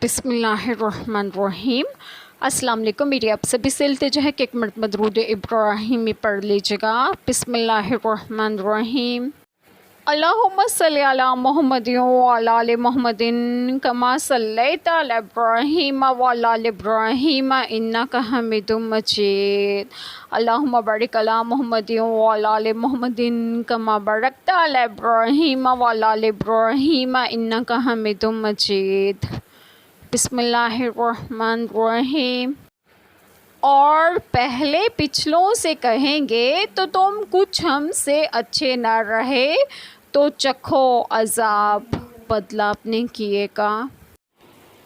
بسم اللہ الرحمن الرحیم۔ السلام علیکم، میری آپ سبھی سے التجا ہے کہ ایک مرتبہ درود ابراہیمی پڑھ لیجیے گا۔ بسم اللہ الرحمن الرحیم۔ اللہم صلی علی محمد وعلی آل محمد کما صلیت علی ابراہیم وعلی آل ابراہیم انک حمید مجید۔ اللہم بارک علی محمد وعلی آل محمد کما بارکت علی ابراہیم وعلی آل ابراہیم انک حمید مجید۔ بسم اللہ الرحمن الرحیم۔ اور پہلے پچھلوں سے کہیں گے تو تم کچھ ہم سے اچھے نہ رہے تو چکھو عذاب بدلہ اپنے کیے کا۔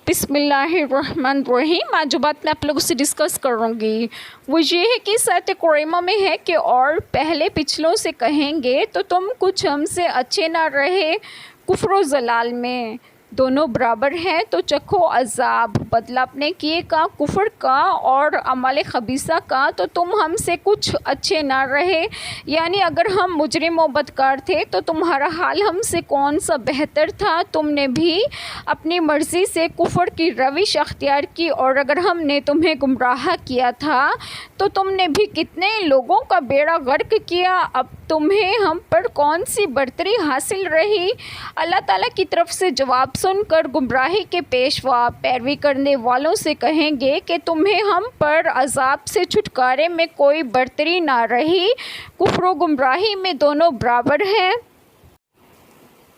بسم اللہ الرحمن الرحیم۔ آج جو بات میں آپ لوگوں سے ڈسکس کروں گی وہ یہ ہے کہ آیت کریمہ میں ہے کہ اور پہلے پچھلوں سے کہیں گے تو تم کچھ ہم سے اچھے نہ رہے، کفر و ضلال میں دونوں برابر ہیں تو چکھو عذاب بدلہ اپنے کیے کا، کفر کا اور اعمال خبیثہ کا، تو تم ہم سے کچھ اچھے نہ رہے، یعنی اگر ہم مجرم و بدکار تھے تو تمہارا حال ہم سے کون سا بہتر تھا؟ تم نے بھی اپنی مرضی سے کفر کی روش اختیار کی، اور اگر ہم نے تمہیں گمراہ کیا تھا تو تم نے بھی کتنے لوگوں کا بیڑا غرق کیا، اب تمہیں ہم پر کون سی برتری حاصل رہی؟ اللہ تعالیٰ کی طرف سے جواب سن کر گمراہی کے پیشوا پیروی کرنے والوں سے کہیں گے کہ تمہیں ہم پر عذاب سے چھٹکارے میں کوئی برتری نہ رہی، کفر و گمراہی میں دونوں برابر ہیں،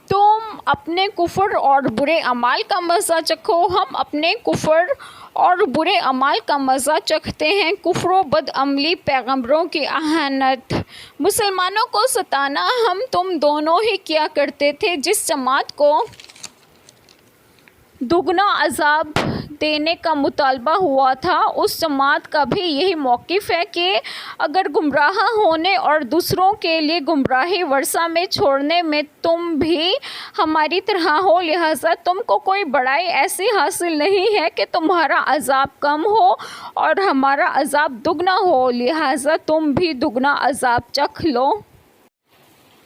تم اپنے کفر اور برے اعمال کا مزہ چکھو، ہم اپنے کفر اور برے اعمال کا مزہ چکھتے ہیں، کفر و بد عملی، پیغمبروں کی اہانت، مسلمانوں کو ستانا ہم تم دونوں ہی کیا کرتے تھے۔ جس جماعت کو دگنا عذاب دینے کا مطالبہ ہوا تھا اس جماعت کا بھی یہی موقف ہے کہ اگر گمراہ ہونے اور دوسروں کے لیے گمراہی ورثہ میں چھوڑنے میں تم بھی ہماری طرح ہو، لہٰذا تم کو کوئی بڑائی ایسی حاصل نہیں ہے کہ تمہارا عذاب کم ہو اور ہمارا عذاب دگنا ہو، لہٰذا تم بھی دگنا عذاب چکھ لو۔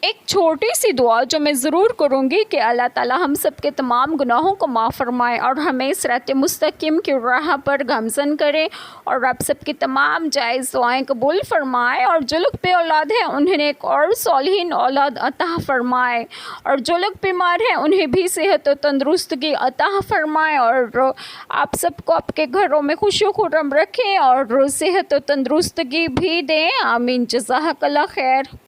ایک چھوٹی سی دعا جو میں ضرور کروں گی کہ اللہ تعالیٰ ہم سب کے تمام گناہوں کو معاف فرمائے اور ہمیں صراط مستقیم کی راہ پر گامزن کرے، اور آپ سب کی تمام جائز دعائیں قبول فرمائے، اور جو لوگ بے اولاد ہیں انہیں ایک اور صالحین اولاد عطا فرمائے، اور جو لوگ بیمار ہیں انہیں بھی صحت و تندرستگی عطا فرمائے، اور آپ سب کو آپ کے گھروں میں خوشی و خرم رکھیں اور صحت و تندرستگی بھی دیں، آمین، جزاک اللہ خیر۔